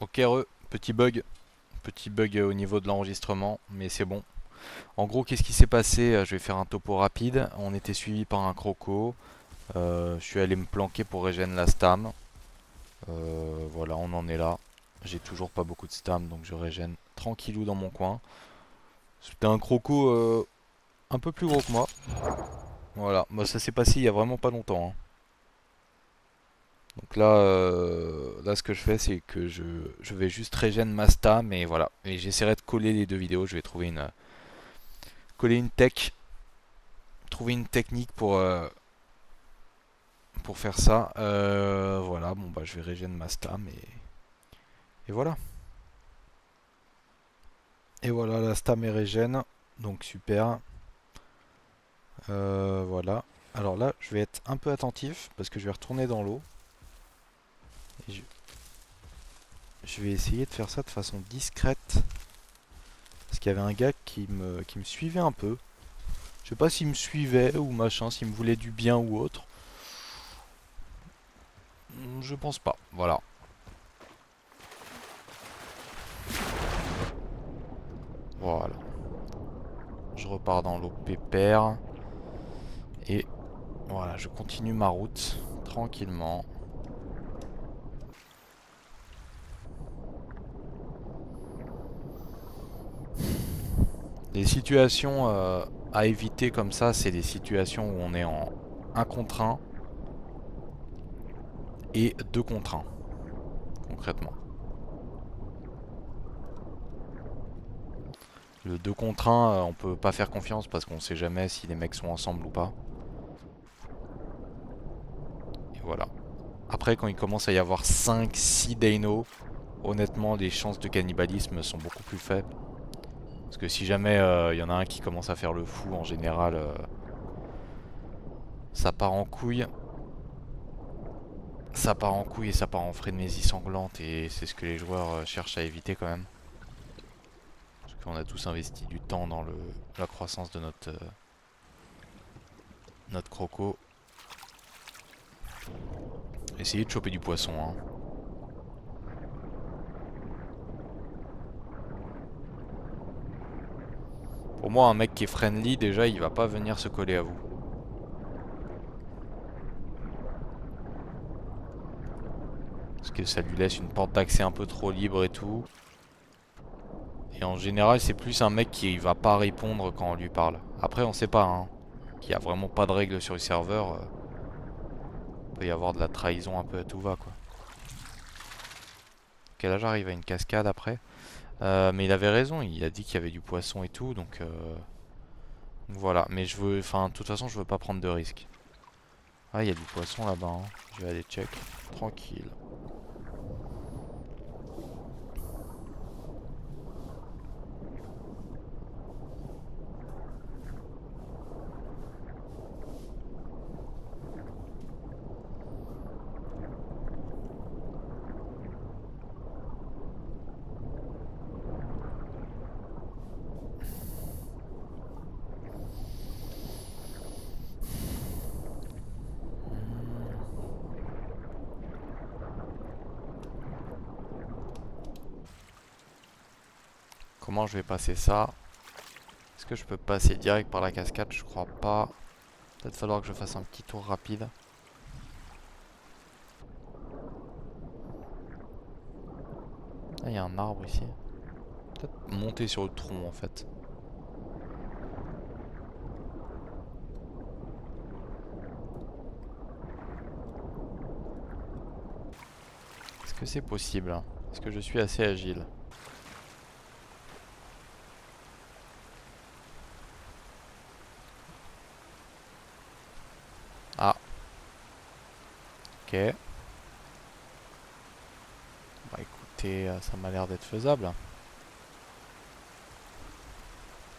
Ok, petit bug au niveau de l'enregistrement, mais c'est bon. En gros, qu'est-ce qui s'est passé? Je vais faire un topo rapide. On était suivi par un croco. Je suis allé me planquer pour régénérer la stam. Voilà, on en est là. J'ai toujours pas beaucoup de stam, donc je régène tranquillou dans mon coin. C'était un croco un peu plus gros que moi. Voilà, moi ça s'est passé il y a vraiment pas longtemps, hein. Donc là, ce que je fais, c'est que je vais juste régène ma stam et voilà. Et j'essaierai de coller les deux vidéos. Je vais coller une tech, trouver une technique pour faire ça. Voilà, bon bah je vais régénérer ma stam et voilà. Et voilà, la stam est régène, donc super. Voilà. Alors là, je vais être un peu attentif parce que je vais retourner dans l'eau. Et je vais essayer de faire ça de façon discrète. Parce qu'il y avait un gars qui me suivait un peu. Je sais pas s'il me suivait ou machin, s'il me voulait du bien ou autre. Je pense pas. Voilà. Voilà. Je repars dans l'eau pépère. Et voilà, je continue ma route tranquillement. Les situations à éviter comme ça, c'est des situations où on est en un contre un et 2 contre un, concrètement. Le 2 contre un, on peut pas faire confiance parce qu'on sait jamais si les mecs sont ensemble ou pas. Et voilà. Après, quand il commence à y avoir 5, 6 Dano, honnêtement, les chances de cannibalisme sont beaucoup plus faibles. Parce que si jamais il y en a un qui commence à faire le fou, en général, ça part en couille. Ça part en couille et ça part en frénésie sanglante et c'est ce que les joueurs cherchent à éviter quand même. Parce qu'on a tous investi du temps dans la croissance de notre croco. Essayez de choper du poisson, hein. Pour moi, un mec qui est friendly, déjà, il va pas venir se coller à vous. Parce que ça lui laisse une porte d'accès un peu trop libre et tout. Et en général, c'est plus un mec qui va pas répondre quand on lui parle. Après, on sait pas, hein. Qu'il y a vraiment pas de règles sur le serveur. Peut y avoir de la trahison un peu à tout va, quoi. Ok, là, j'arrive à une cascade après. Mais il avait raison, il a dit qu'il y avait du poisson et tout, donc voilà. Mais je veux, enfin, de toute façon, je veux pas prendre de risques. Ah, il y a du poisson là-bas, hein. Je vais aller check. Tranquille. Comment je vais passer ça? Est-ce que je peux passer direct par la cascade? Je crois pas. Peut-être falloir que je fasse un petit tour rapide. Ah, il y a un arbre ici. Peut-être monter sur le tronc en fait. Est-ce que c'est possible? Est-ce que je suis assez agile? Ah, ok. Bah écoutez, ça m'a l'air d'être faisable.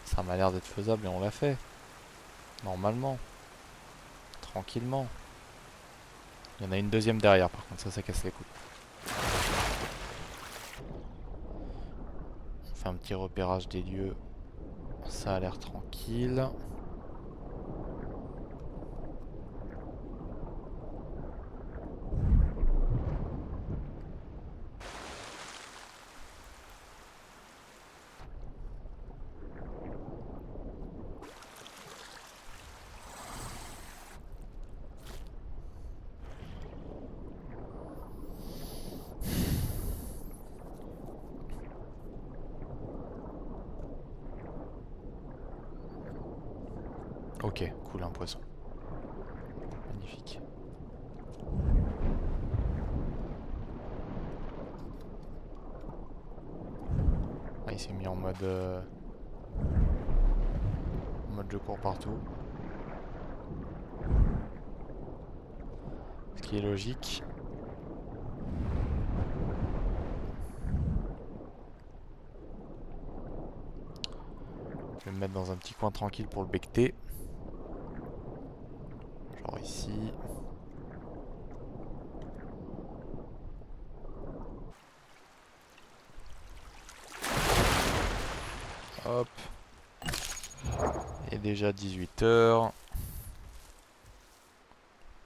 Ça m'a l'air d'être faisable et on l'a fait. Normalement. Tranquillement. Il y en a une deuxième derrière par contre, ça casse les couilles. On fait un petit repérage des lieux. Ça a l'air tranquille. Ok, cool, un poisson. Magnifique. Ah, il s'est mis en mode je cours partout. Ce qui est logique. Je vais me mettre dans un petit coin tranquille pour le becter. Genre ici. Hop. Et déjà 18 h.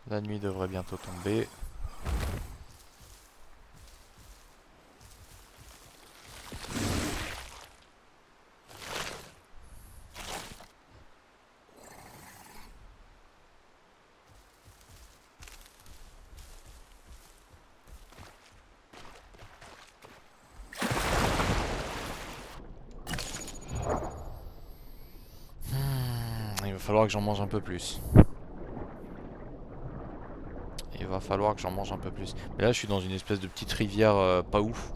La nuit devrait bientôt tomber. Il va falloir que j'en mange un peu plus. Il va falloir que j'en mange un peu plus. Mais là, je suis dans une espèce de petite rivière pas ouf.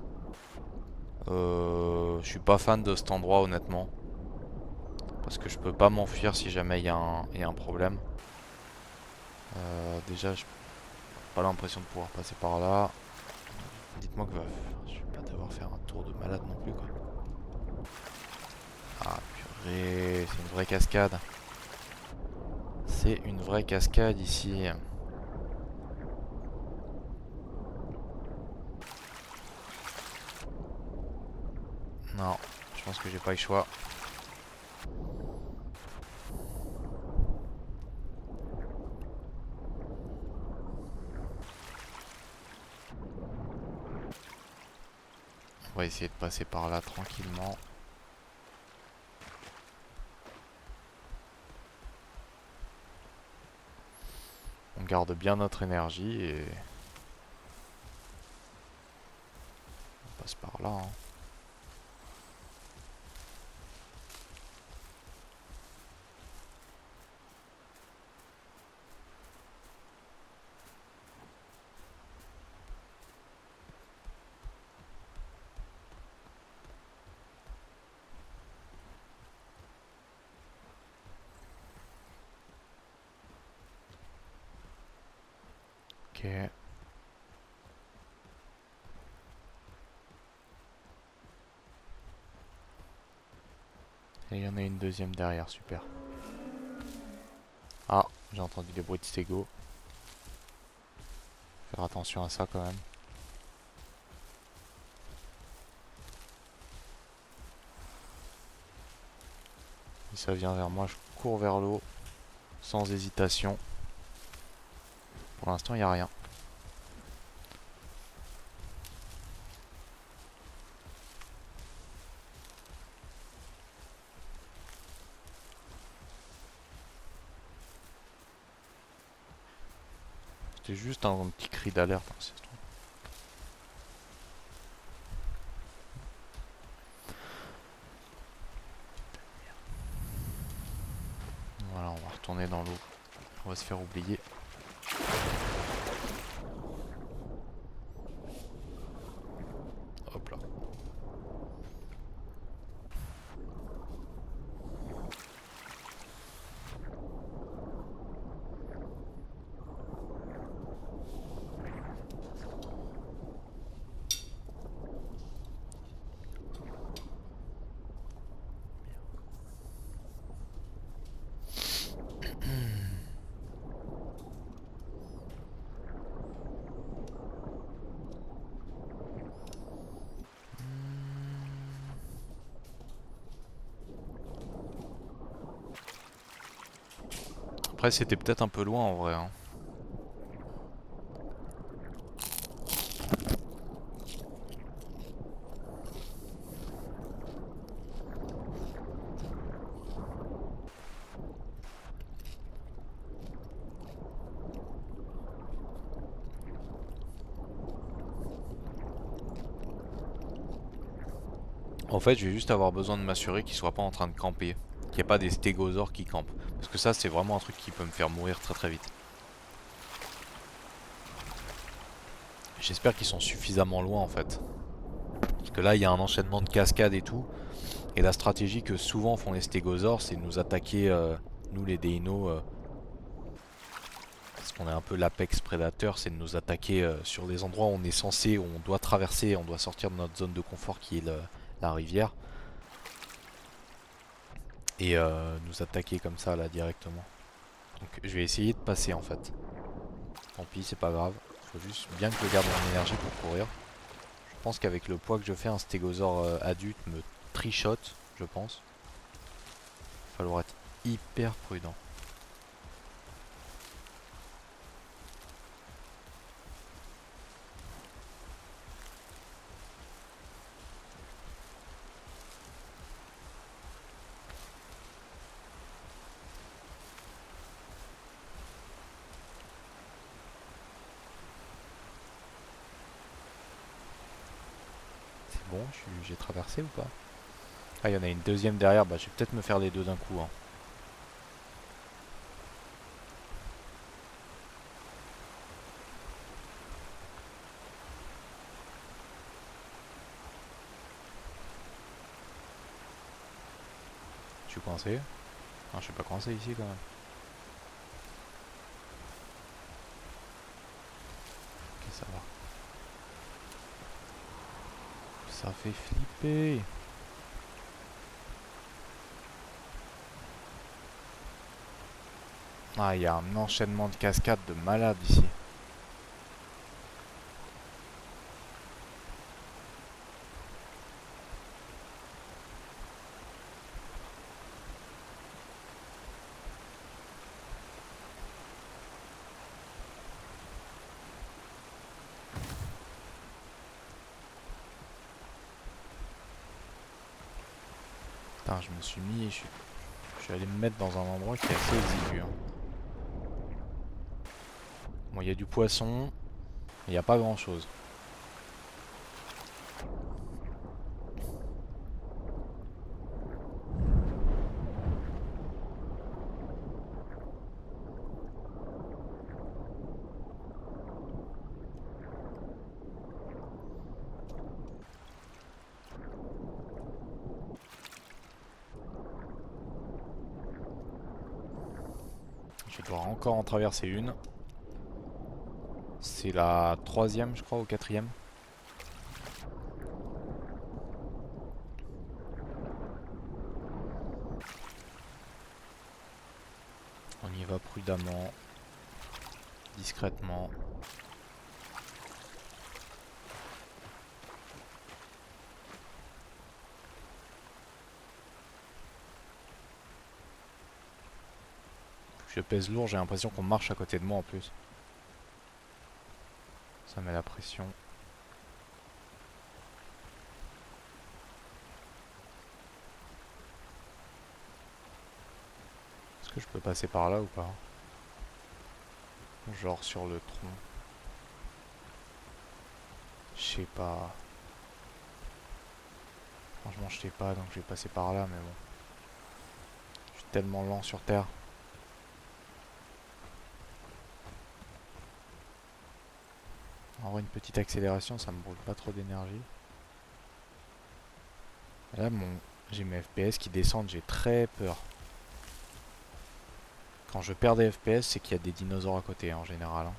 Je suis pas fan de cet endroit, honnêtement. Parce que je peux pas m'enfuir si jamais il y a un problème. Déjà, j'ai pas l'impression de pouvoir passer par là. Dites-moi que je vais pas devoir faire un tour de malade non plus, quoi. Ah, purée, c'est une vraie cascade. C'est une vraie cascade ici. Non, je pense que j'ai pas eu le choix. On va essayer de passer par là tranquillement. On garde bien notre énergie et on passe par là, hein. Ok. Et il y en a une deuxième derrière, super. Ah, j'ai entendu des bruits de stégo. Faire attention à ça quand même. Si ça vient vers moi, je cours vers l'eau sans hésitation. Pour l'instant, il n'y a rien. C'était juste un petit cri d'alerte, hein, si ça se trouve. Voilà, on va retourner dans l'eau. On va se faire oublier. Hop là. Après, c'était peut-être un peu loin en vrai, hein. En fait, je vais juste avoir besoin de m'assurer qu'ils soient pas en train de camper. Qu'il n'y ait pas des stégosaures qui campent. Parce que ça c'est vraiment un truc qui peut me faire mourir très très vite. J'espère qu'ils sont suffisamment loin en fait. Parce que là il y a un enchaînement de cascades et tout. Et la stratégie que souvent font les stégosaures, c'est de nous attaquer, nous les déinos, parce qu'on est un peu l'apex prédateur, c'est de nous attaquer sur des endroits où on est censé, où on doit traverser, on doit sortir de notre zone de confort qui est la rivière. Et nous attaquer comme ça là directement. Donc je vais essayer de passer en fait. Tant pis, c'est pas grave. Faut juste bien que je garde mon énergie pour courir. Je pense qu'avec le poids que je fais, un stégosaure adulte me trichote, je pense. Il va falloir être hyper prudent. C'est bon, j'ai traversé ou pas? Ah, il y en a une deuxième derrière, bah je vais peut-être me faire les deux d'un coup, hein. Je suis coincé. Non, je suis pas coincé ici quand même. Ok, ça va. Ça fait flipper. Ah, il y a un enchaînement de cascades de malade ici. Putain, je me suis mis, je suis allé me mettre dans un endroit qui est assez exigu, hein. Bon, il y a du poisson, mais il n'y a pas grand chose. Je vais devoir encore en traverser une. C'est la troisième, je crois, ou quatrième. On y va prudemment, discrètement. Je pèse lourd, j'ai l'impression qu'on marche à côté de moi en plus. Ça met la pression. Est-ce que je peux passer par là ou pas? Genre sur le tronc. Je sais pas. Franchement, je sais pas, donc je vais passer par là, mais bon. Je suis tellement lent sur Terre. En vrai, une petite accélération, ça me brûle pas trop d'énergie. Là, j'ai mes FPS qui descendent, j'ai très peur. Quand je perds des FPS, c'est qu'il y a des dinosaures à côté en général, hein.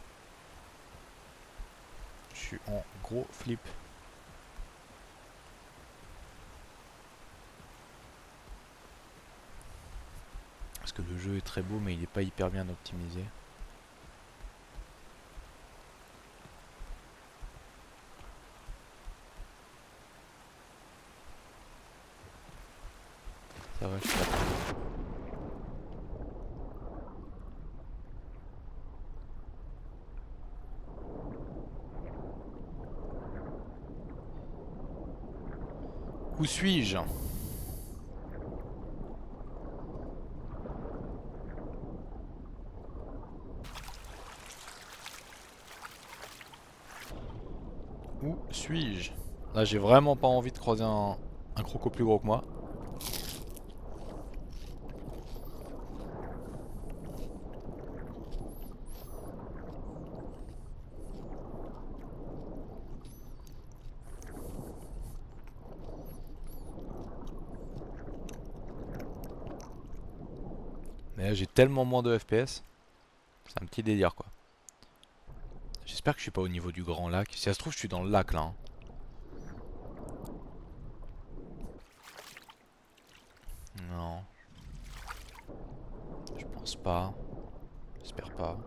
Je suis en gros flip. Parce que le jeu est très beau, mais il n'est pas hyper bien optimisé. Ça va, je suis là. Où suis-je? Où suis-je? Là, j'ai vraiment pas envie de croiser un croco plus gros que moi. Mais là, j'ai tellement moins de FPS. C'est un petit délire quoi. J'espère que je suis pas au niveau du grand lac. Si ça se trouve, je suis dans le lac là, hein. Non, je pense pas. J'espère pas.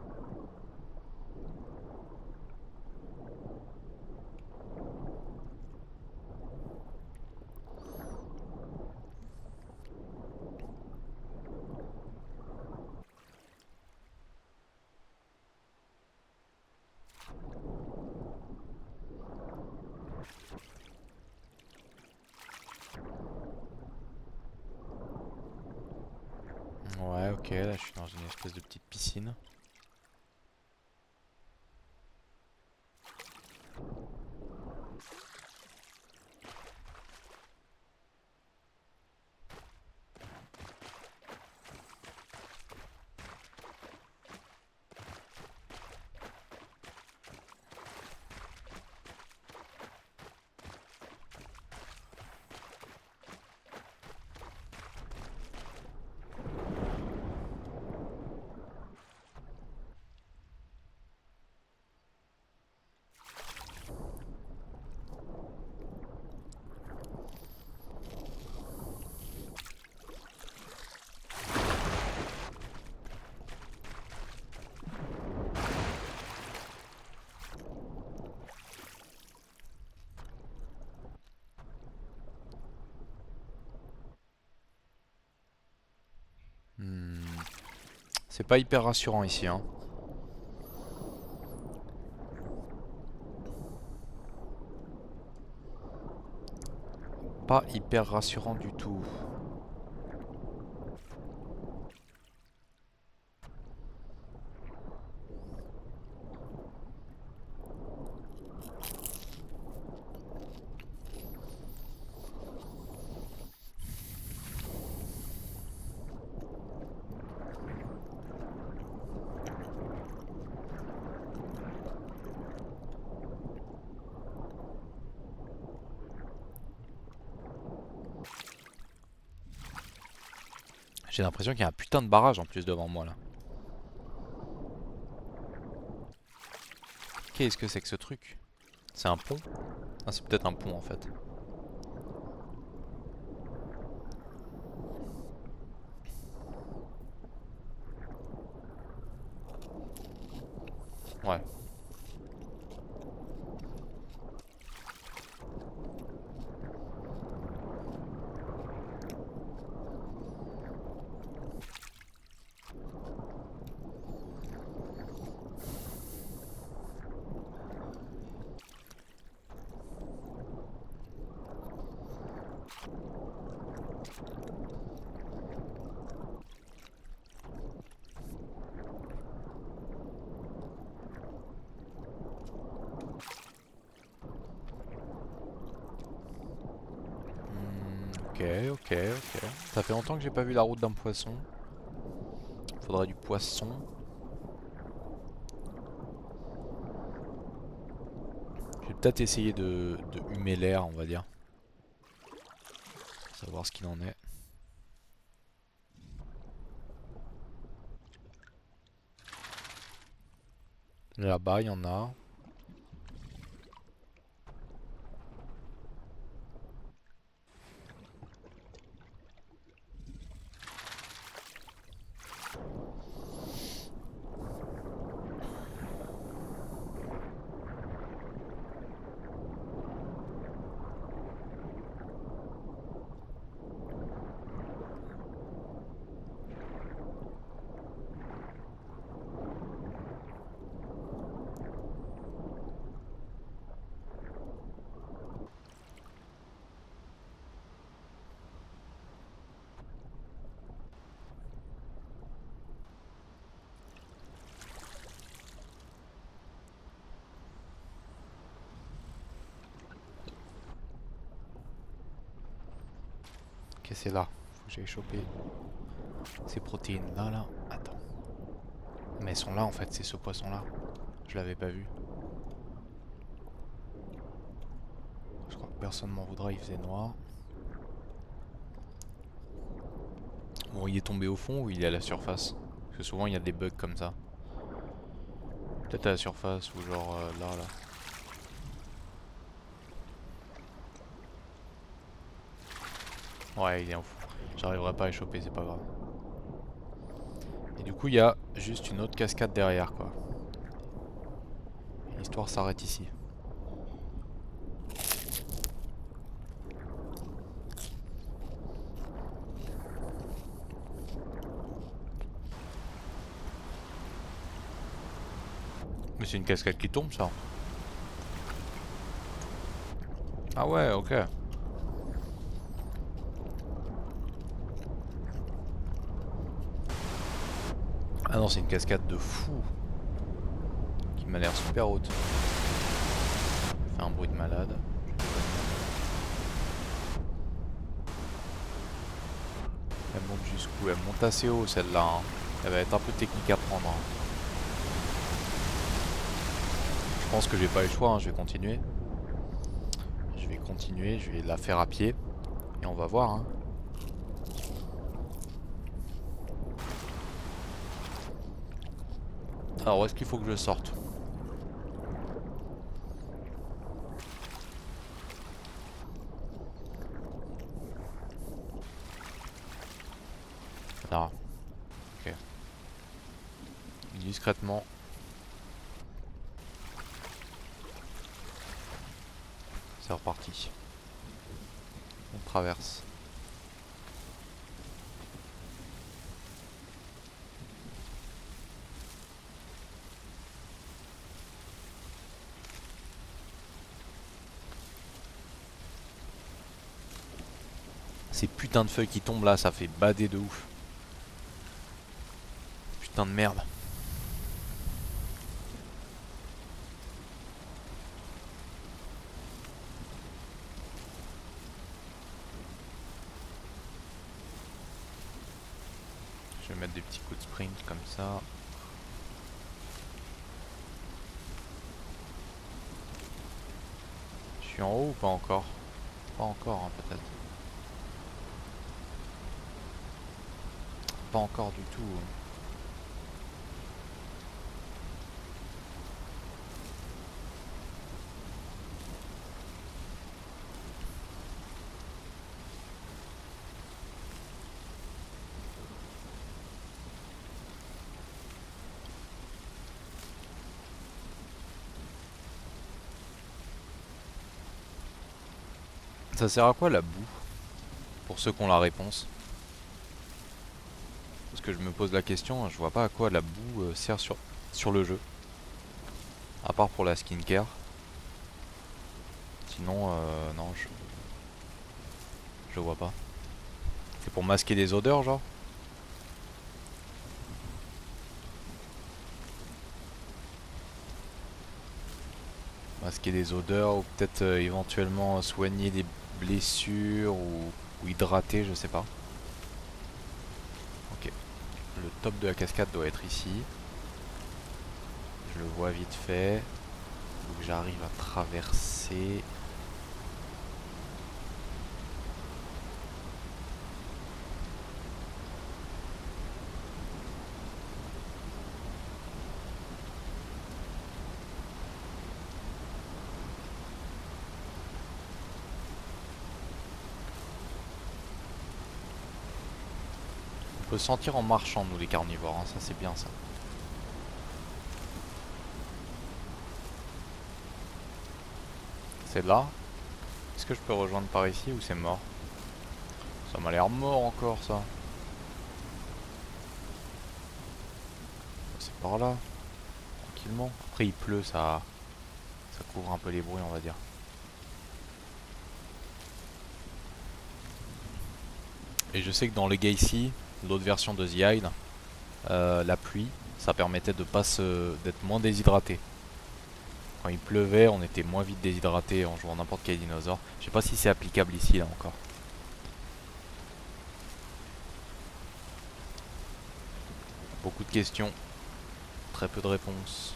Ouais, ok, là je suis dans une espèce de petite piscine. Hmm, c'est pas hyper rassurant ici, hein. Pas hyper rassurant du tout. J'ai l'impression qu'il y a un putain de barrage en plus devant moi là. Qu'est-ce que c'est que ce truc? C'est un pont? Ah, c'est peut-être un pont en fait. Ouais. Ok, ok, ok. Ça fait longtemps que j'ai pas vu la route d'un poisson. Faudrait du poisson. Je vais peut-être essayer de humer l'air, on va dire. Savoir ce qu'il en est. Là-bas, il y en a. Ok, c'est là. Faut que j'aille choper ces protéines là, là. Attends. Mais elles sont là en fait, c'est ce poisson là. Je l'avais pas vu. Je crois que personne m'en voudra, il faisait noir. Bon, il est tombé au fond ou il est à la surface? Parce que souvent il y a des bugs comme ça. Peut-être à la surface ou genre là, là. Ouais, il est en fond. J'arriverai pas à les choper, c'est pas grave. Et du coup, il y a juste une autre cascade derrière, quoi. L'histoire s'arrête ici. Mais c'est une cascade qui tombe, ça. Ah ouais, ok. Ah non, c'est une cascade de fou. Qui m'a l'air super haute. Fait un bruit de malade. Elle monte jusqu'où? Elle monte assez haut, celle-là, hein. Elle va être un peu technique à prendre, hein. Je pense que j'ai pas eu le choix, hein. Je vais continuer. Je vais la faire à pied. Et on va voir, hein. Alors, où est-ce qu'il faut que je sorte? Là. Ok. Discrètement. C'est reparti. On traverse. Ces putains de feuilles qui tombent là, ça fait bader de ouf. Putain de merde. Je vais mettre des petits coups de sprint comme ça. Je suis en haut ou pas encore? Pas encore, hein, peut-être. Pas encore du tout. Ça sert à quoi la boue? Pour ceux qui ont la réponse. Parce que je me pose la question, hein, je vois pas à quoi la boue sert sur le jeu. À part pour la skincare. Sinon, non, je vois pas. C'est pour masquer des odeurs, genre? Masquer des odeurs ou peut-être éventuellement soigner des blessures ou hydrater, je sais pas. Ok, le top de la cascade doit être ici. Je le vois vite fait. Faut que j'arrive à traverser. On peut sentir en marchant, nous les carnivores, hein, ça c'est bien ça. C'est là. Est-ce que je peux rejoindre par ici ou c'est mort? Ça m'a l'air mort encore ça. C'est par là, tranquillement. Après il pleut, ça couvre un peu les bruits on va dire. Et je sais que dans Legacy, l'autre version de The Isle, la pluie, ça permettait de pas d'être moins déshydraté. Quand il pleuvait, on était moins vite déshydraté en jouant n'importe quel dinosaure. Je sais pas si c'est applicable ici là encore. Beaucoup de questions, très peu de réponses.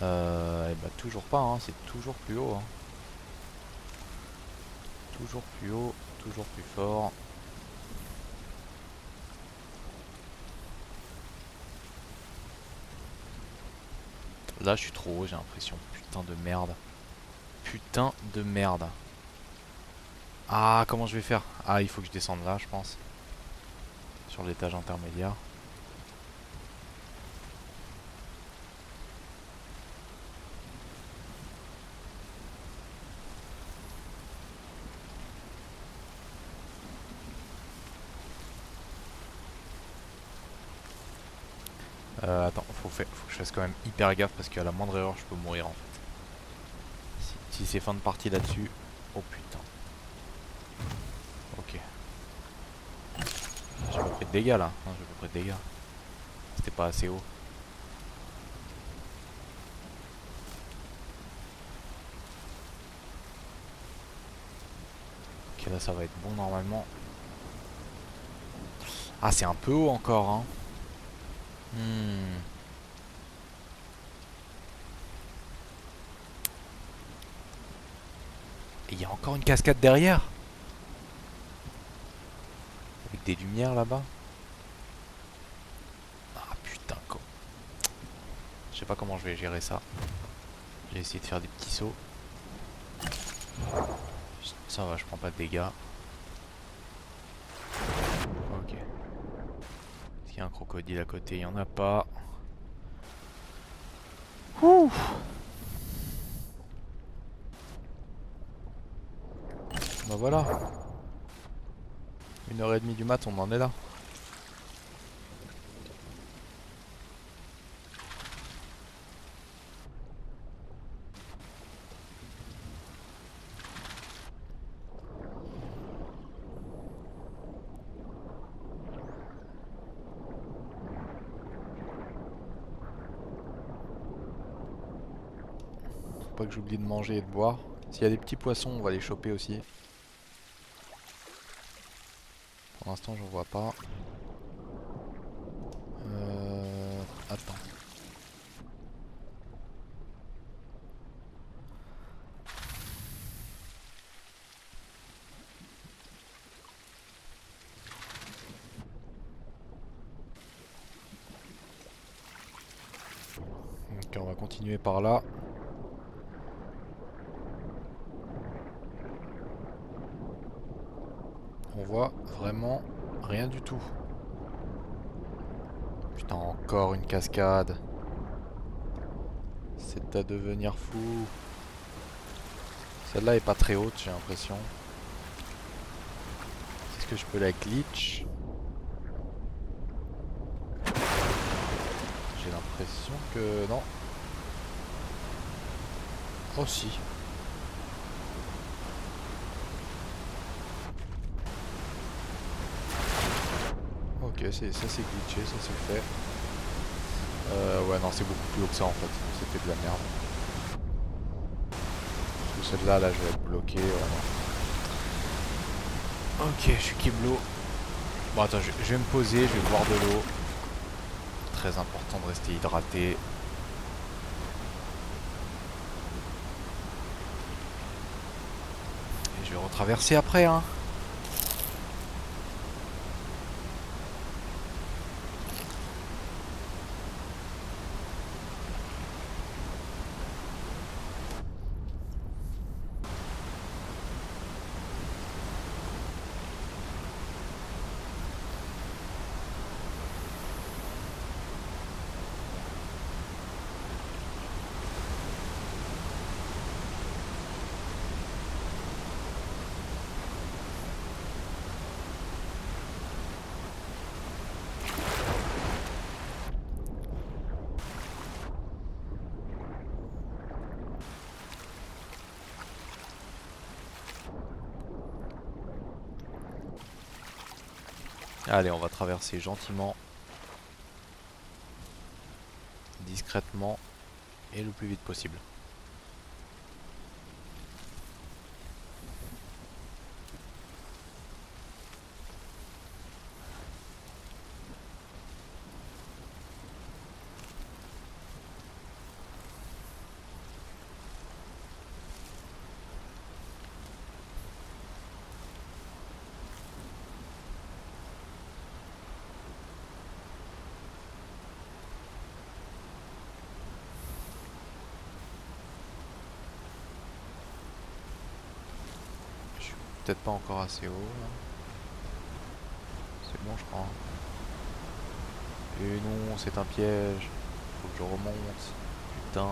Et bah toujours pas, hein, c'est toujours plus haut. Hein. Toujours plus haut, toujours plus fort. Là, je suis trop haut, j'ai l'impression. Putain de merde. Putain de merde. Ah, comment je vais faire? Ah, il faut que je descende là, je pense. Sur l'étage intermédiaire. Attends, faut que je fasse quand même hyper gaffe parce qu'à la moindre erreur, je peux mourir en fait. Si c'est fin de partie là-dessus. Oh putain. Ok. J'ai pas pris de dégâts là. Non, j'ai pas pris de dégâts. C'était pas assez haut. Ok, là ça va être bon normalement. Ah, c'est un peu haut encore, hein. Hmm. Et il y a encore une cascade derrière. Avec des lumières là-bas. Ah putain, quoi. Je sais pas comment je vais gérer ça. J'ai essayé de faire des petits sauts. Ça va, je prends pas de dégâts. Ok. Est-ce qu'il y a un crocodile à côté? Il y en a pas. Ouh. Bah voilà. 1h30 du mat, on en est là. Faut pas que j'oublie de manger et de boire. S'il y a des petits poissons, on va les choper aussi. Pour l'instant, j'en vois pas. Attends. Ok, on va continuer par là. On voit vraiment rien du tout. Putain, encore une cascade. C'est à devenir fou. Celle-là est pas très haute, j'ai l'impression. Est-ce que je peux la glitch? J'ai l'impression que non. Oh si. Ok, ça c'est glitché, ça c'est fait. Ouais, non, c'est beaucoup plus haut que ça en fait. C'était de la merde. Parce que celle-là, là, je vais être bloqué. Ok, je suis Kiblo. Bon, attends, je vais me poser, je vais boire de l'eau. Très important de rester hydraté. Et je vais retraverser après, hein. Allez, on va traverser gentiment, discrètement et le plus vite possible. peut-être pas encore assez haut là. C'est bon je crois. Et non, c'est un piège. Faut que je remonte. Putain.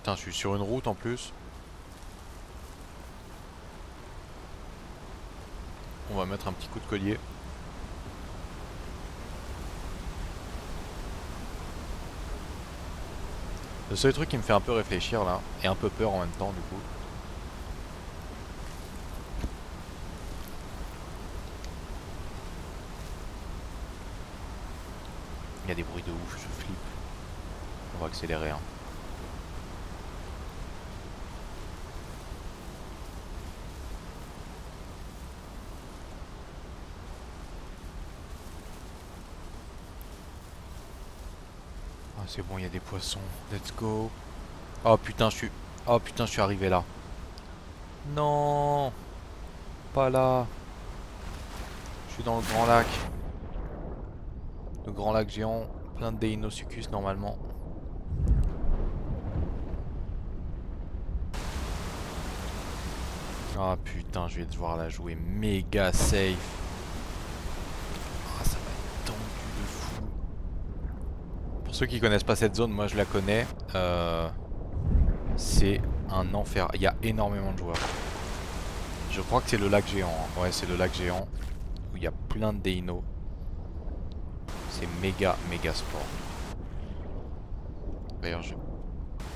Putain, je suis sur une route en plus. On va mettre un petit coup de collier. Le seul truc qui me fait un peu réfléchir là, et un peu peur en même temps du coup. Il y a des bruits de ouf, je flippe. On va accélérer hein. Ah c'est bon, il y a des poissons. Let's go. Oh putain, je suis... Oh putain, je suis arrivé là. Non, pas là. Je suis dans le grand lac. Le grand lac géant, plein de Deinosuchus normalement. Ah putain, je vais devoir la jouer méga safe. Ah, ça va être tendu de fou. Pour ceux qui connaissent pas cette zone, moi je la connais. C'est un enfer. Il y a énormément de joueurs. Je crois que c'est le lac géant. Hein. Ouais, c'est le lac géant. Où il y a plein de Deino. C'est méga sport. D'ailleurs, je vais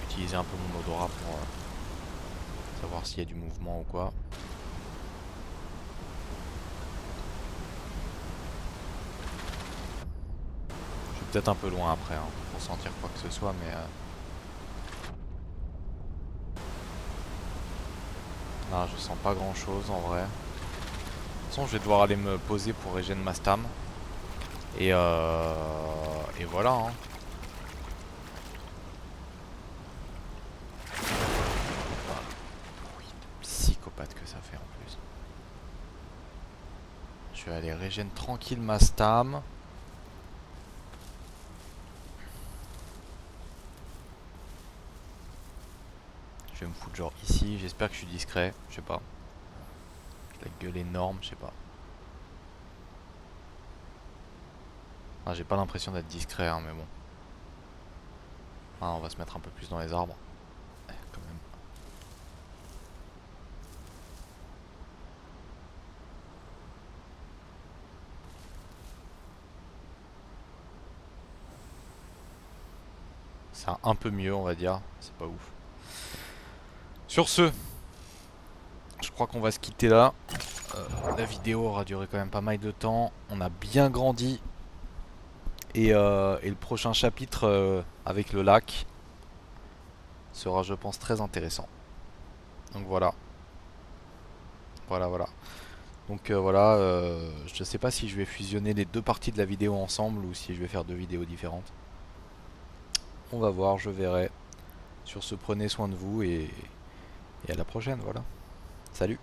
utiliser un peu mon odorat pour savoir s'il y a du mouvement ou quoi. Je suis peut-être un peu loin après hein, pour sentir quoi que ce soit, mais... Non, je sens pas grand chose en vrai. De toute façon, je vais devoir aller me poser pour régénérer ma stam. Et voilà. Hein. Oui, psychopathe que ça fait en plus. Je vais aller régénérer tranquille ma stam. Je vais me foutre genre ici. J'espère que je suis discret. Je sais pas. La gueule énorme, je sais pas. Ah, j'ai pas l'impression d'être discret, hein, mais bon. Ah, on va se mettre un peu plus dans les arbres. Quand même. C'est un peu mieux, on va dire. C'est pas ouf. Sur ce, je crois qu'on va se quitter là. La vidéo aura duré quand même pas mal de temps. On a bien grandi. Et le prochain chapitre avec le lac sera, je pense, très intéressant. Donc voilà. Voilà. Donc voilà, je sais pas si je vais fusionner les deux parties de la vidéo ensemble ou si je vais faire deux vidéos différentes. On va voir, je verrai. Sur ce, prenez soin de vous et à la prochaine, voilà. Salut!